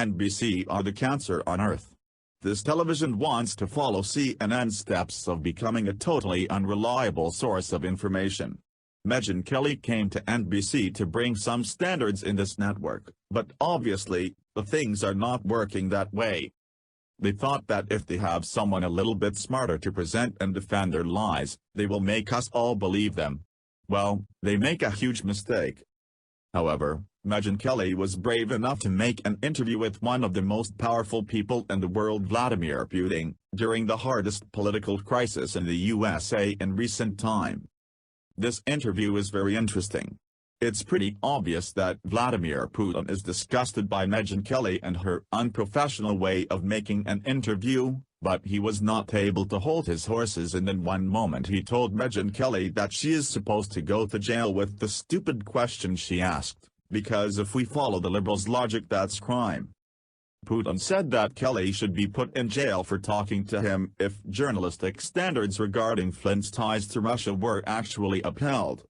NBC are the cancer on earth. This television wants to follow CNN's steps of becoming a totally unreliable source of information. Megyn Kelly came to NBC to bring some standards in this network, but obviously, the things are not working that way. They thought that if they have someone a little bit smarter to present and defend their lies, they will make us all believe them. Well, they make a huge mistake. However, Megyn Kelly was brave enough to make an interview with one of the most powerful people in the world, Vladimir Putin, during the hardest political crisis in the USA in recent time. This interview is very interesting. It's pretty obvious that Vladimir Putin is disgusted by Megyn Kelly and her unprofessional way of making an interview, but he was not able to hold his horses, and in one moment he told Megyn Kelly that she is supposed to go to jail with the stupid question she asked, because if we follow the liberals' logic that's crime. Putin said that Kelly should be put in jail for talking to him if journalistic standards regarding Flint's ties to Russia were actually upheld.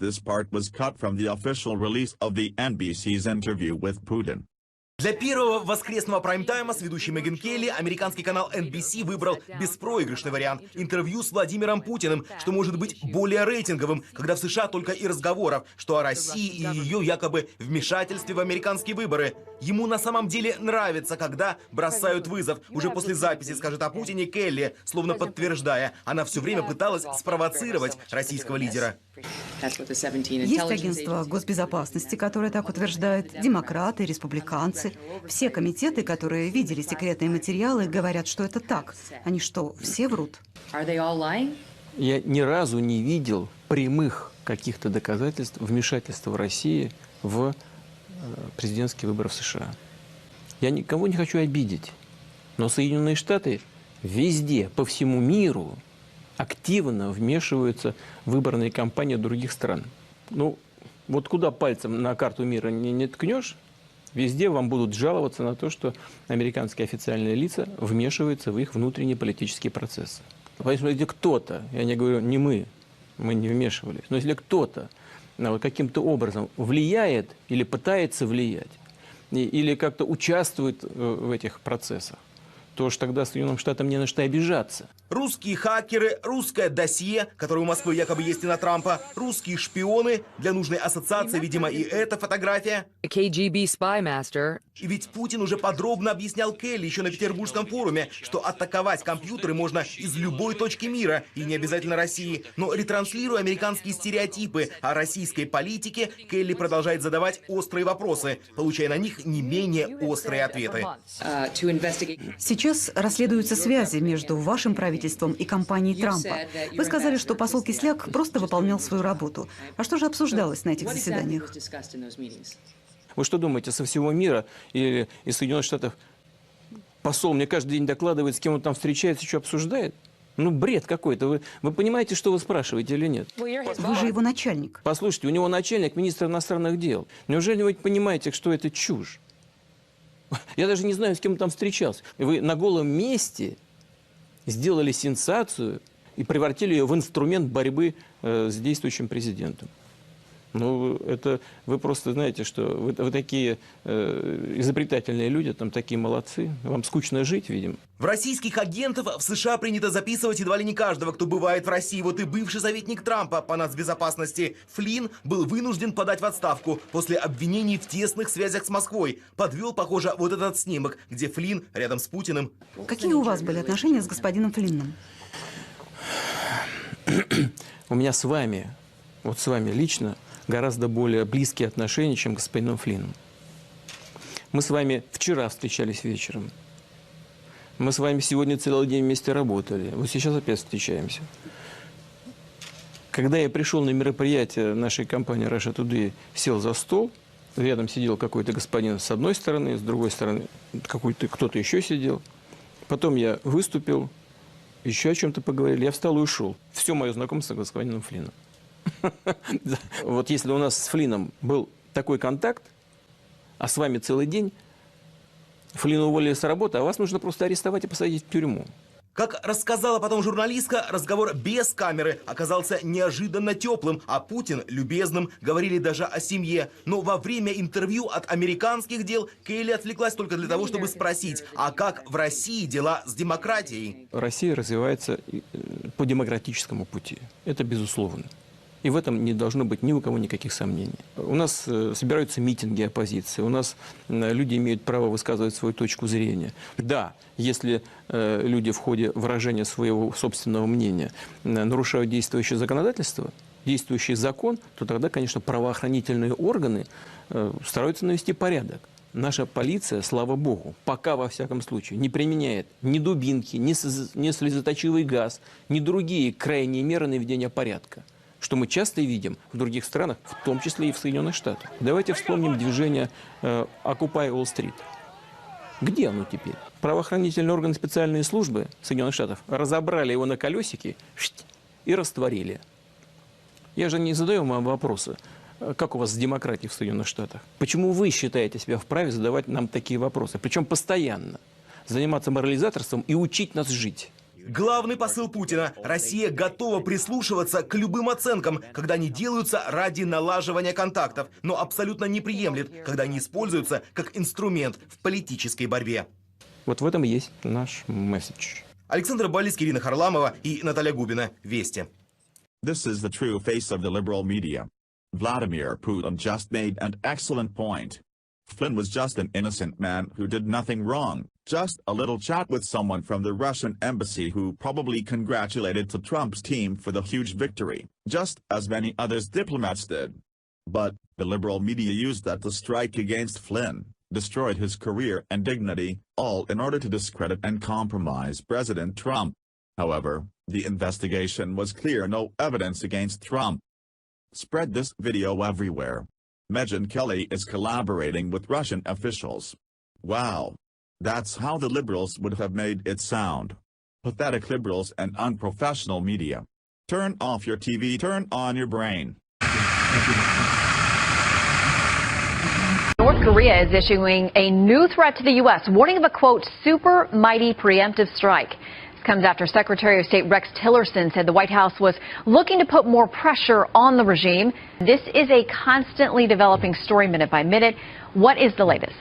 This part was cut from the official release of the NBC's interview with Putin. Для первого воскресного прайм-тайма с ведущей Мегyn Келли американский канал NBC выбрал беспроигрышный вариант – интервью с Владимиром Путиным, что может быть более рейтинговым, когда в США только и разговоров, что о России и ее якобы вмешательстве в американские выборы. Ему на самом деле нравится, когда бросают вызов. Уже после записи скажет о Путине Келли, словно подтверждая, она все время пыталась спровоцировать российского лидера. Есть агентство госбезопасности, которое так утверждает, демократы, республиканцы. Все комитеты, которые видели секретные материалы, говорят, что это так. Они что, все врут? Я ни разу не видел прямых каких-то доказательств вмешательства России в президентские выборы в США. Я никого не хочу обидеть, но Соединенные Штаты везде, по всему миру, активно вмешиваются в выборные кампании других стран. Ну, вот куда пальцем на карту мира не ткнешь, везде вам будут жаловаться на то, что американские официальные лица вмешиваются в их внутренние политические процессы. Поэтому если кто-то, я не говорю, не мы не вмешивались, но если кто-то каким-то образом влияет или пытается влиять, или как-то участвует в этих процессах, то уж тогда Соединенным Штатам не на что обижаться. Русские хакеры, русское досье, которое у Москвы якобы есть и на Трампа, русские шпионы, для нужной ассоциации, видимо, и эта фотография. KGB spy master. И ведь Путин уже подробно объяснял Келли еще на Петербургском форуме, что атаковать компьютеры можно из любой точки мира, и не обязательно России. Но ретранслируя американские стереотипы о российской политике, Келли продолжает задавать острые вопросы, получая на них не менее острые ответы. Сейчас расследуются связи между вашим правительством и компанией Трампа. Вы сказали, что посол Кисляк просто выполнял свою работу. А что же обсуждалось на этих заседаниях? Вы что думаете, со всего мира или из Соединенных Штатов посол мне каждый день докладывает, с кем он там встречается, что обсуждает? Ну, бред какой-то. Вы понимаете, что вы спрашиваете или нет? Вы же его начальник. Послушайте, у него начальник министр иностранных дел. Неужели вы понимаете, что это чушь? Я даже не знаю, с кем он там встречался. Вы на голом месте сделали сенсацию и превратили ее в инструмент борьбы с действующим президентом. Ну, это вы просто знаете, что вы такие изобретательные люди, там такие молодцы. Вам скучно жить, видимо. В российских агентов в США принято записывать едва ли не каждого, кто бывает в России. Вот и бывший советник Трампа по нацбезопасности Флинн был вынужден подать в отставку после обвинений в тесных связях с Москвой. Подвел, похоже, вот этот снимок, где Флинн рядом с Путиным. Какие у вас были отношения с господином Флинном? У меня с вами, вот с вами лично, гораздо более близкие отношения, чем с господином Флинном. Мы с вами вчера встречались вечером. Мы с вами сегодня целый день вместе работали. Вот сейчас опять встречаемся. Когда я пришел на мероприятие нашей компании WWIII, сел за стол, рядом сидел какой-то господин с одной стороны, с другой стороны кто-то еще сидел. Потом я выступил, еще о чем-то поговорили, я встал и ушел. Все мое знакомство с господином Флинном. Вот если у нас с Флинном был такой контакт, а с вами целый день, Флинна уволили с работы, а вас нужно просто арестовать и посадить в тюрьму. Как рассказала потом журналистка, разговор без камеры оказался неожиданно теплым, а Путин любезным, говорили даже о семье. Но во время интервью от американских дел Келли отвлеклась только для того, чтобы спросить, а как в России дела с демократией? Россия развивается по демократическому пути. Это безусловно. И в этом не должно быть ни у кого никаких сомнений. У нас собираются митинги оппозиции, у нас люди имеют право высказывать свою точку зрения. Да, если люди в ходе выражения своего собственного мнения нарушают действующее законодательство, действующий закон, то тогда, конечно, правоохранительные органы стараются навести порядок. Наша полиция, слава богу, пока во всяком случае не применяет ни дубинки, ни слезоточивый газ, ни другие крайние меры наведения порядка, что мы часто видим в других странах, в том числе и в Соединенных Штатах. Давайте вспомним движение «Occupy Wall Street». Где оно теперь? Правоохранительные органы, специальные службы Соединенных Штатов разобрали его на колесики и растворили. Я же не задаю вам вопросы, как у вас с демократией в Соединенных Штатах. Почему вы считаете себя вправе задавать нам такие вопросы? Причем постоянно. Заниматься морализаторством и учить нас жить. Главный посыл Путина – Россия готова прислушиваться к любым оценкам, когда они делаются ради налаживания контактов, но абсолютно не приемлет, когда они используются как инструмент в политической борьбе. Вот в этом и есть наш месседж. Александр Балицкий, Ирина Харламова и Наталья Губина. Вести. This is the true face of the liberal media. Vladimir Putin just made an excellent point. Flynn was just an innocent man who did nothing wrong, just a little chat with someone from the Russian embassy who probably congratulated to Trump's team for the huge victory, just as many others diplomats did. But the liberal media used that to strike against Flynn, destroyed his career and dignity, all in order to discredit and compromise President Trump. However, the investigation was clear: no evidence against Trump. Spread this video everywhere. Megyn Kelly is collaborating with Russian officials. Wow. That's how the liberals would have made it sound. Pathetic liberals and unprofessional media. Turn off your TV, turn on your brain. North Korea is issuing a new threat to the U.S., warning of a, quote, super mighty preemptive strike. Comes after Secretary of State Rex Tillerson said the White House was looking to put more pressure on the regime. This is a constantly developing story minute by minute. What is the latest?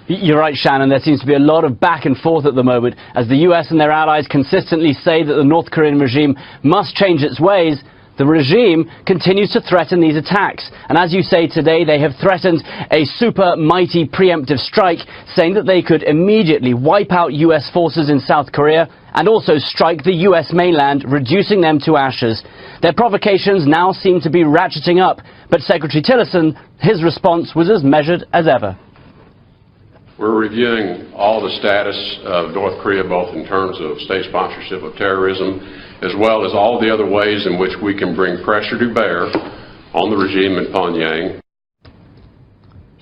You're right, Shannon. There seems to be a lot of back and forth at the moment as the US and their allies consistently say that the North Korean regime must change its ways. The regime continues to threaten these attacks, and as you say today, they have threatened a super mighty preemptive strike, saying that they could immediately wipe out US forces in South Korea and also strike the US mainland, reducing them to ashes. Their provocations now seem to be ratcheting up, but Secretary Tillerson, his response was as measured as ever. We're reviewing all the status of North Korea, both in terms of state sponsorship of terrorism, as well as all the other ways in which we can bring pressure to bear on the regime in Pyongyang.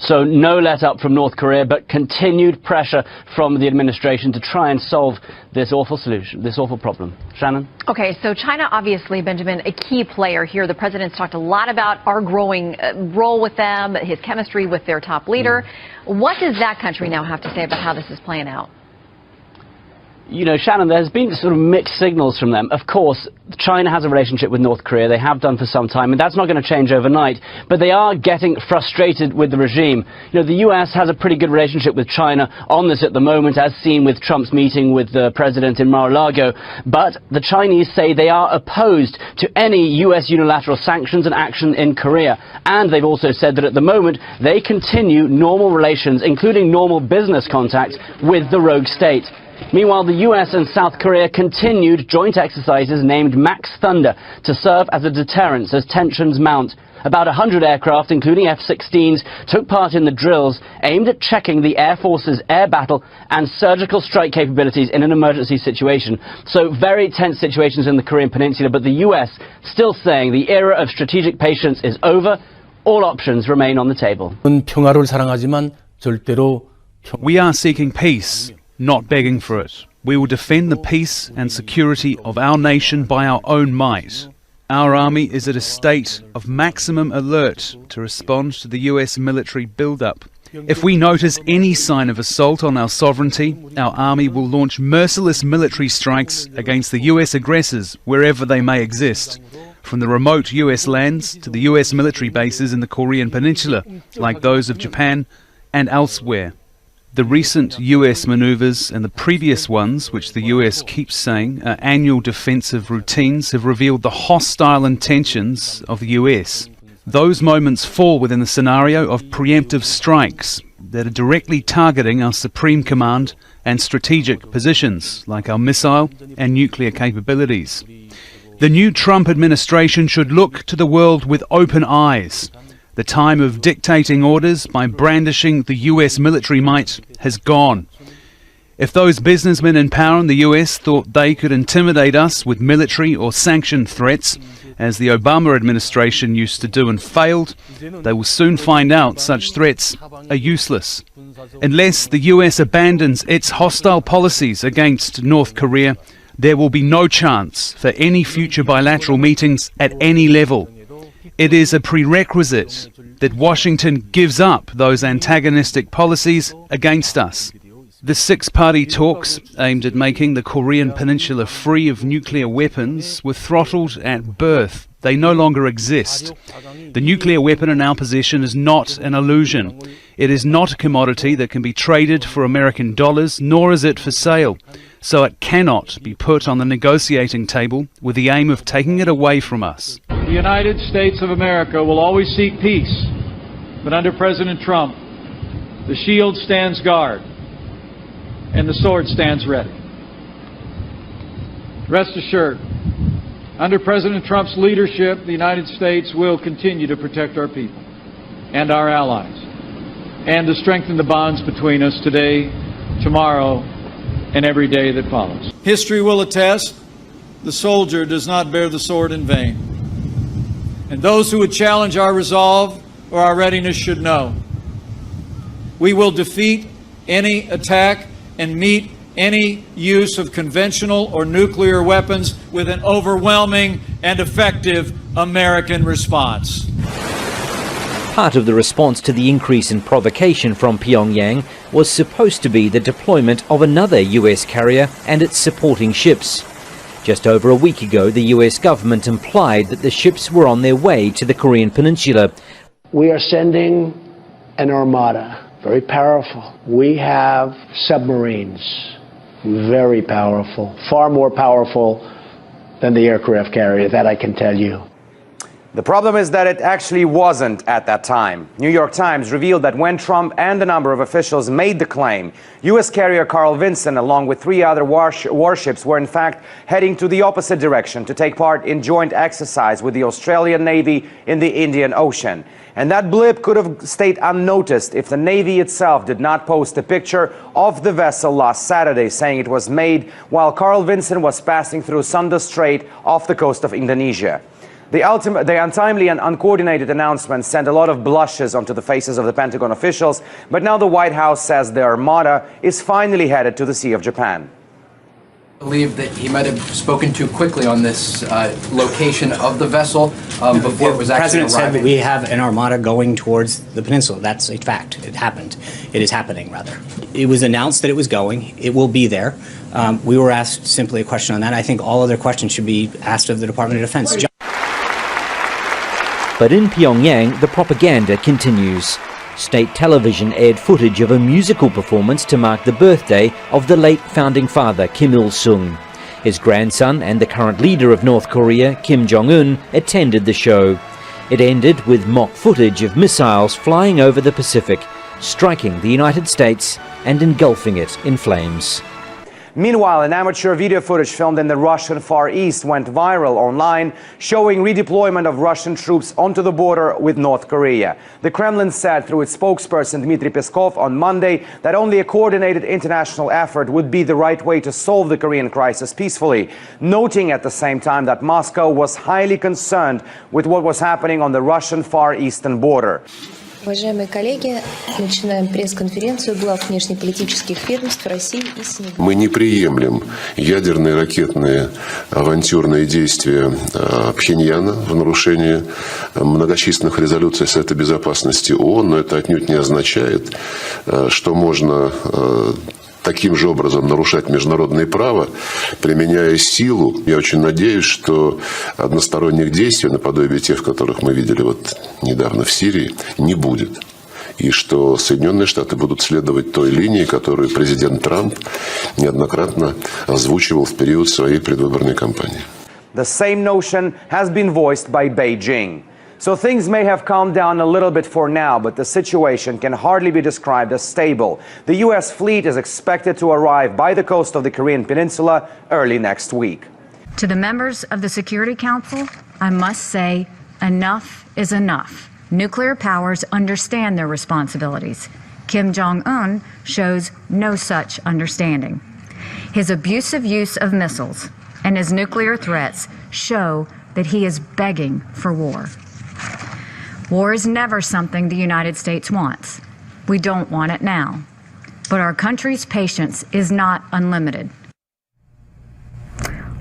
So no let up from North Korea, but continued pressure from the administration to try and solve this awful solution, this awful problem. Shannon? Okay, so China obviously, Benjamin, a key player here. The president's talked a lot about our growing role with them, his chemistry with their top leader. What does that country now have to say about how this is playing out? You know, Shannon, there's been sort of mixed signals from them. Of course, China has a relationship with North Korea. They have done for some time, and that's not going to change overnight. But they are getting frustrated with the regime. You know, the US has a pretty good relationship with China on this at the moment, as seen with Trump's meeting with the president in Mar-a-Lago. But the Chinese say they are opposed to any US unilateral sanctions and action in Korea. And they've also said that at the moment, they continue normal relations, including normal business contacts, with the rogue state. Meanwhile, the US and South Korea continued joint exercises named Max Thunder to serve as a deterrent as tensions mount. About 100 aircraft, including F-16s, took part in the drills aimed at checking the Air Force's air battle and surgical strike capabilities in an emergency situation. So very tense situations in the Korean Peninsula, but the US still saying the era of strategic patience is over. All options remain on the table. 평화를 사랑하지만 절대로 We are seeking peace, not begging for it. We will defend the peace and security of our nation by our own might. Our army is at a state of maximum alert to respond to the US military build-up. If we notice any sign of assault on our sovereignty, our army will launch merciless military strikes against the US aggressors wherever they may exist, from the remote US lands to the US military bases in the Korean Peninsula, like those of Japan and elsewhere. The recent US maneuvers and the previous ones, which the US keeps saying are annual defensive routines, have revealed the hostile intentions of the US. Those moments fall within the scenario of preemptive strikes that are directly targeting our supreme command and strategic positions, like our missile and nuclear capabilities. The new Trump administration should look to the world with open eyes. The time of dictating orders by brandishing the US military might has gone. If those businessmen in power in the US thought they could intimidate us with military or sanction threats, as the Obama administration used to do and failed, they will soon find out such threats are useless. Unless the US abandons its hostile policies against North Korea, there will be no chance for any future bilateral meetings at any level. It is a prerequisite that Washington gives up those antagonistic policies against us. The six-party talks aimed at making the Korean Peninsula free of nuclear weapons were throttled at birth. They no longer exist. The nuclear weapon in our possession is not an illusion. It is not a commodity that can be traded for American dollars, nor is it for sale. So it cannot be put on the negotiating table with the aim of taking it away from us. The United States of America will always seek peace, but under President Trump, the shield stands guard and the sword stands ready. Rest assured, under President Trump's leadership, the United States will continue to protect our people and our allies, and to strengthen the bonds between us today, tomorrow, and every day that follows. History will attest, the soldier does not bear the sword in vain. And those who would challenge our resolve or our readiness should know, we will defeat any attack and meet any use of conventional or nuclear weapons with an overwhelming and effective American response. Part of the response to the increase in provocation from Pyongyang was supposed to be the deployment of another US carrier and its supporting ships. Just over a week ago, the US government implied that the ships were on their way to the Korean Peninsula. We are sending an armada, very powerful. We have submarines, very powerful, far more powerful than the aircraft carrier, that I can tell you. The problem is that it actually wasn't at that time. New York Times revealed that when Trump and a number of officials made the claim, U.S. carrier Carl Vinson, along with 3 other warships, were in fact heading to the opposite direction to take part in joint exercise with the Australian Navy in the Indian Ocean. And that blip could have stayed unnoticed if the Navy itself did not post a picture of the vessel last Saturday, saying it was made while Carl Vinson was passing through Sunda Strait off the coast of Indonesia. The untimely and uncoordinated announcement sent a lot of blushes onto the faces of the Pentagon officials, but now the White House says the armada is finally headed to the Sea of Japan. I believe that he might have spoken too quickly on this location of the vessel before it was actually arriving. The President said that we have an armada going towards the peninsula. That's a fact. It happened. It is happening, rather. It was announced that it was going. It will be there. We were asked simply a question on that. I think all other questions should be asked of the Department of Defense. But in Pyongyang, the propaganda continues. State television aired footage of a musical performance to mark the birthday of the late founding father Kim Il-sung. His grandson and the current leader of North Korea, Kim Jong-un, attended the show. It ended with mock footage of missiles flying over the Pacific, striking the United States and engulfing it in flames. Meanwhile, an amateur video footage filmed in the Russian Far East went viral online, showing redeployment of Russian troops onto the border with North Korea. The Kremlin said through its spokesperson Dmitry Peskov on Monday that only a coordinated international effort would be the right way to solve the Korean crisis peacefully, noting at the same time that Moscow was highly concerned with what was happening on the Russian Far Eastern border. Уважаемые коллеги, начинаем пресс-конференцию глав внешнеполитических ведомств России и Сенегала. Мы не приемлем ядерные, ракетные, авантюрные действия Пхеньяна в нарушении многочисленных резолюций Совета Безопасности ООН, но это отнюдь не означает, что можно таким же образом нарушать международное право, применяя силу. Я очень надеюсь, что односторонних действий, наподобие тех, которых мы видели вот недавно в Сирии, не будет. И что Соединенные Штаты будут следовать той линии, которую президент Трамп неоднократно озвучивал в период своей предвыборной кампании. The same notion has been voiced by Beijing. So things may have calmed down a little bit for now, but the situation can hardly be described as stable. The U.S. fleet is expected to arrive by the coast of the Korean Peninsula early next week. To the members of the Security Council, I must say, enough is enough. Nuclear powers understand their responsibilities. Kim Jong-un shows no such understanding. His abusive use of missiles and his nuclear threats show that he is begging for war. War is never something the United States wants. We don't want it now. But our country's patience is not unlimited.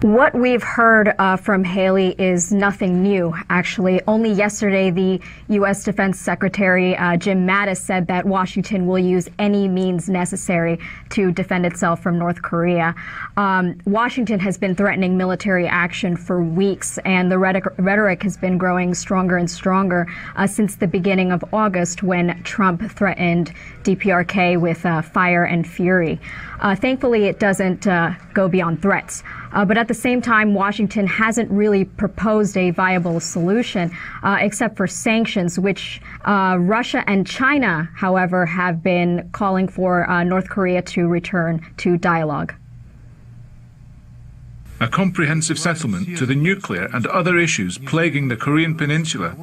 What we've heard from Haley is nothing new, actually. Only yesterday, the U.S. Defense Secretary Jim Mattis said that Washington will use any means necessary to defend itself from North Korea. Washington has been threatening military action for weeks, and the rhetoric has been growing stronger and stronger since the beginning of August, when Trump threatened DPRK with fire and fury. Thankfully, it doesn't go beyond threats. But at the same time, Washington hasn't really proposed a viable solution, except for sanctions, which Russia and China, however, have been calling for North Korea to return to dialogue. A comprehensive settlement to the nuclear and other issues plaguing the Korean Peninsula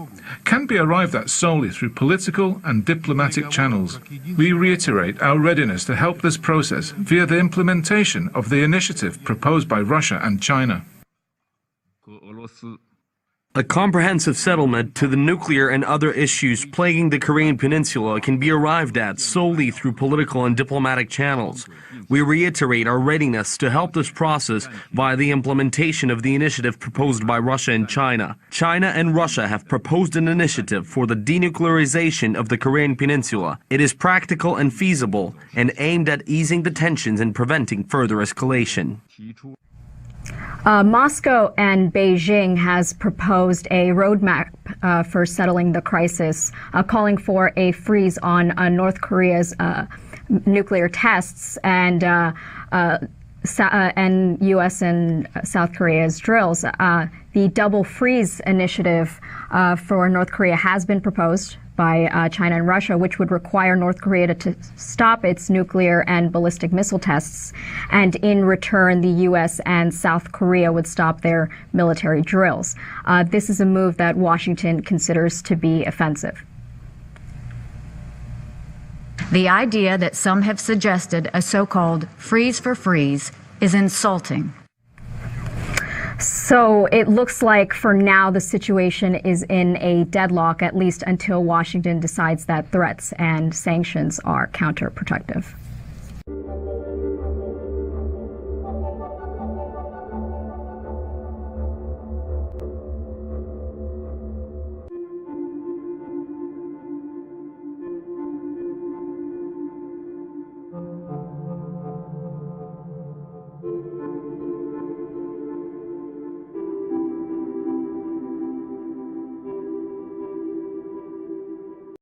can be arrived at solely through political and diplomatic channels. We reiterate our readiness to help this process via the implementation of the initiative proposed by Russia and China. A comprehensive settlement to the nuclear and other issues plaguing the Korean Peninsula can be arrived at solely through political and diplomatic channels. We reiterate our readiness to help this process via the implementation of the initiative proposed by Russia and China. China and Russia have proposed an initiative for the denuclearization of the Korean Peninsula. It is practical and feasible and aimed at easing the tensions and preventing further escalation. Moscow and Beijing has proposed a roadmap for settling the crisis, calling for a freeze on North Korea's nuclear tests and U.S. and South Korea's drills. The double freeze initiative for North Korea has been proposed by China and Russia, which would require North Korea to stop its nuclear and ballistic missile tests, and in return the U.S. and South Korea would stop their military drills. This is a move that Washington considers to be offensive. The idea that some have suggested a so-called freeze for freeze is insulting. So it looks like for now the situation is in a deadlock, at least until Washington decides that threats and sanctions are counterproductive.